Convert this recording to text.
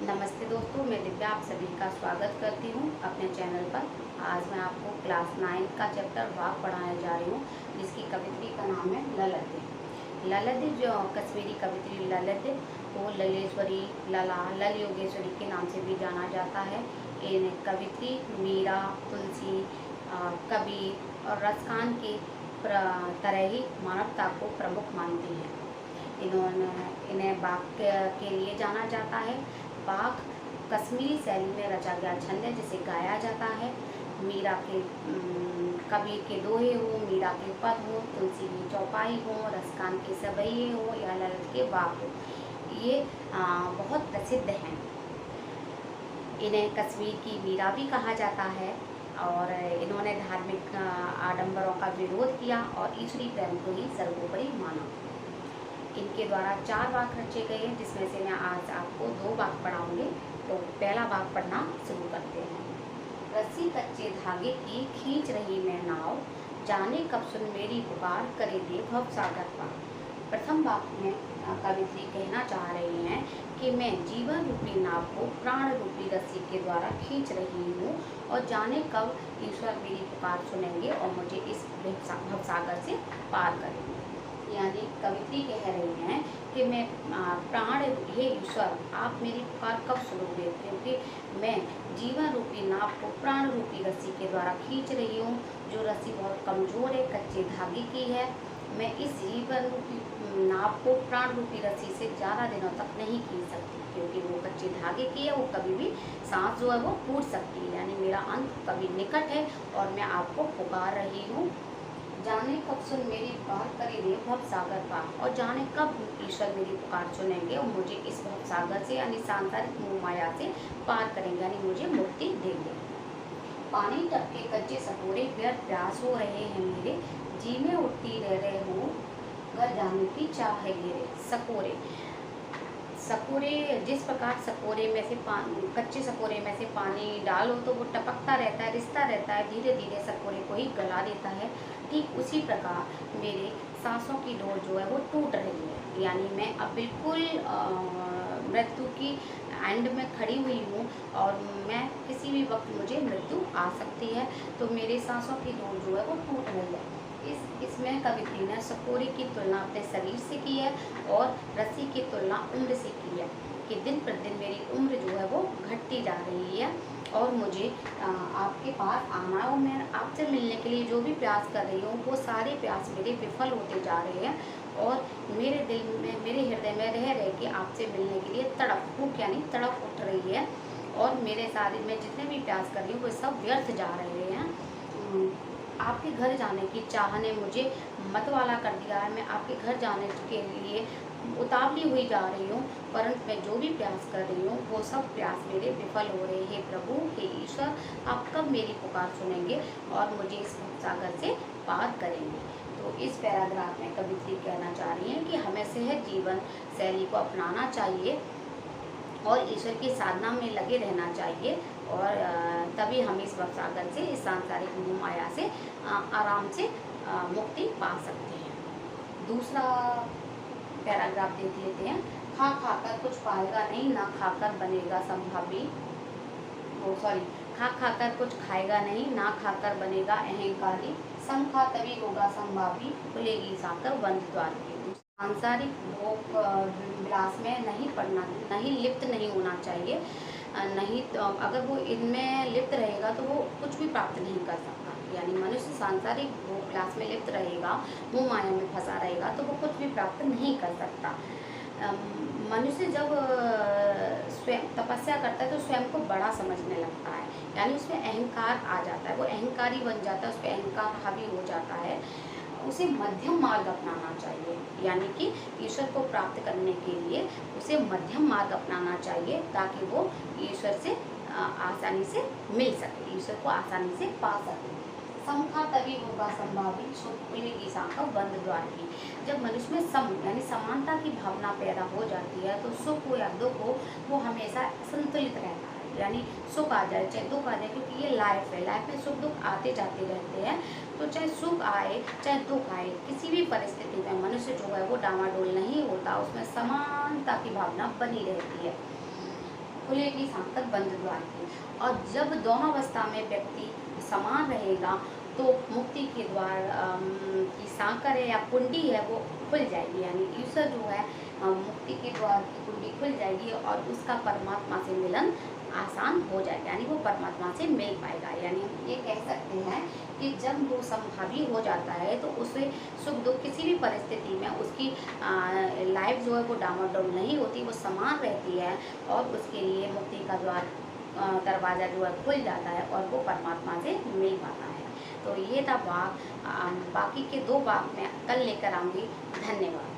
नमस्ते दोस्तों, मैं दिव्या आप सभी का स्वागत करती हूँ अपने चैनल पर। आज मैं आपको क्लास 9 का चैप्टर वाक पढ़ाने जा रही हूँ, जिसकी कवित्री का नाम है ललित। ललित जो कश्मीरी कवित्री ललित को ललेश्वरी, लला, लल योगेश्वरी के नाम से भी जाना जाता है। इन कवित्री मीरा, तुलसी, कबीर और रसखान के तरह ही मानवता को प्रमुख मानती हैं। इन्हें बाग के लिए जाना जाता है। बाग कश्मीरी शैली में रचा गया छंद है, जिसे गाया जाता है। मीरा के कबीर के दोहे हो, मीरा के पद हो, तुलसी की चौपाई हो, रसखान के सबैये हो या ललित के बाग हो, ये बहुत प्रसिद्ध हैं। इन्हें कश्मीर की मीरा भी कहा जाता है और इन्होंने धार्मिक आडंबरों का विरोध किया और ईश्वरी प्रेम को ही सर्वोपरि माना। इनके द्वारा 4 वाक रचे गए हैं, जिसमें से मैं आज आपको 2 वाक पढ़ाऊंगी। तो पहला वाक पढ़ना शुरू करते हैं। रस्सी कच्चे धागे की खींच रही मैं नाव, जाने कब सुन मेरी पुकार, करे दे भव सागर पार। प्रथम वाक में कवित्री कहना चाह रही हैं कि मैं जीवन रूपी नाव को प्राण रूपी रस्सी के द्वारा खींच रही हूँ और जाने कब ईश्वर मेरी पुकार सुनेंगे और मुझे इस भवसागर से पार करेंगे। यानी कवित्री कह रही हैं कि मैं प्राण, हे ईश्वर, आप मेरी पुकार कब सुनोगे, क्योंकि मैं जीवन रूपी नाव को प्राण रूपी रस्सी के द्वारा खींच रही हूँ, जो रस्सी बहुत कमज़ोर है, कच्चे धागे की है। मैं इस जीवन रूपी नाव को प्राण रूपी रस्सी से ज़्यादा दिनों तक नहीं खींच सकती, क्योंकि वो कच्चे धागे की है, वो कभी भी सांस जो है वो टूट सकती है। यानी मेरा अंत कभी निकट है और मैं आपको पुकार रही हूँ। जाने कब सुन मेरी पुकार, करे दे भव सागर पार। और जाने कब ईश्वर मेरी पुकार सुनेंगे और मुझे इस भव सागर से यानी सांसारिक मोह माया से पार करेंगे, यानी मुझे मुक्ति देंगे। पानी टपके कच्चे सकोरे, व्यर्थ प्यास हो रहे हैं मेरे, जी में उठती रह रहे हो, घर जाने की चाह है घेरे। सकोरे, सकोरे जिस प्रकार सकोरे में से कच्चे सकोरे में से पानी डालो तो वो टपकता रहता है, रिसता रहता है, धीरे धीरे सकोरे को ही गला देता है। ठीक उसी प्रकार मेरे सांसों की डोर जो है वो टूट रही है, यानी मैं अब बिल्कुल मृत्यु की एंड में खड़ी हुई हूँ और मैं किसी भी वक्त मुझे मृत्यु आ सकती है। तो मेरे सांसों की डोर जो है वो टूट रही है। इसमें कवित्री ने सकोरे की तुलना अपने शरीर से की है और रस्सी की तुलना उम्र से की है कि दिन प्रतिदिन मेरी उम्र जो है वो घटती जा रही है और मुझे आपके पास आना हो। मैं आपसे मिलने के लिए जो भी प्रयास कर रही हूँ वो सारे प्रयास मेरे विफल होते जा रहे हैं और मेरे दिल में, मेरे हृदय में रह रह के आपसे मिलने के लिए तड़प, भूख यानी तड़प उठ रही है और मेरे सारे मैं जितने भी प्रयास कर रही हूँ वो सब व्यर्थ जा रहे हैं। आपके घर जाने की चाह ने मुझे मतवाला कर दिया है। मैं आपके घर जाने के लिए उतावली हुई जा रही हूँ, परंतु मैं जो भी प्रयास कर रही हूँ वो सब प्रयास मेरे विफल हो रहे हैं। प्रभु, हे ईश्वर, आप कब मेरी पुकार सुनेंगे और मुझे इस सागर से पार करेंगे। तो इस पैराग्राफ में कवित्री कहना चाह रही हैं कि हमें सहज जीवन शैली को अपनाना चाहिए और ईश्वर की साधना में लगे रहना चाहिए और तभी हम इस भवसागर से, इस सांसारिक मोह माया से आराम से मुक्ति पा सकते हैं। दूसरा पैराग्राफ देख लेते हैं। खा खाकर कुछ पाएगा नहीं, ना खाकर बनेगा संभावी। खा खाकर कुछ खाएगा नहीं, ना खाकर बनेगा अहंकारी। सम खा तभी होगा संभावी, खुलेगी साकर बंद द्वार की। सांसारिक भोग विलास में नहीं लिप्त नहीं होना चाहिए। नहीं तो अगर वो इनमें लिप्त रहेगा तो वो कुछ भी प्राप्त नहीं कर सकता। यानी मनुष्य सांसारिक भोग विलास में लिप्त रहेगा, मोह माया में फंसा रहेगा तो वो कुछ भी प्राप्त नहीं कर सकता। मनुष्य जब स्वयं तपस्या करता है तो स्वयं को बड़ा समझने लगता है, यानी उसमें अहंकार आ जाता है, वो अहंकारी बन जाता है, उस पर अहंकार हावी हो जाता है। उसे मध्यम मार्ग अपनाना चाहिए, यानी कि ईश्वर को प्राप्त करने के लिए उसे मध्यम मार्ग अपनाना चाहिए ताकि वो ईश्वर से आसानी से मिल सके, ईश्वर को आसानी से पा सके। समखा तभी होगा संभावी, खुलेगी साकर बंद द्वार की। जब मनुष्य में सम यानी समानता की भावना पैदा हो जाती है तो सुख हो या दुख हो वो हमेशा संतुलित रहता है, यानी सुख आ जाए चाहे दुख आ जाए, क्योंकि ये लाइफ है, लाइफ में सुख दुख आते जाते रहते हैं। तो चाहे सुख आए चाहे दुख आए, किसी भी परिस्थिति में मनुष्य जो है वो डामाडोल नहीं होता, उसमें समानता की भावना बनी रहती है। खुलेगी सांकत बंद द्वार की। और जब दोनों अवस्था में व्यक्ति समान रहेगा तो मुक्ति के द्वार की सांकर है या कुंडी है वो खुल जाएगी, यानी ईश्वर जो है मुक्ति के द्वार की कुंडी खुल जाएगी और उसका परमात्मा से मिलन आसान हो जाएगा, यानी वो परमात्मा से मिल पाएगा। यानी हम ये कह सकते हैं कि जब वो समभावी हो जाता है तो उसे सुख दुख किसी भी परिस्थिति में उसकी लाइफ जो है वो डामाडोल नहीं होती, वो समान रहती है और उसके लिए मुक्ति का द्वार दरवाज़ा जो है खुल जाता है और वो परमात्मा से मिल पाता है। तो ये था वाक। बाकी के 2 वाक मैं कल लेकर आऊँगी। धन्यवाद।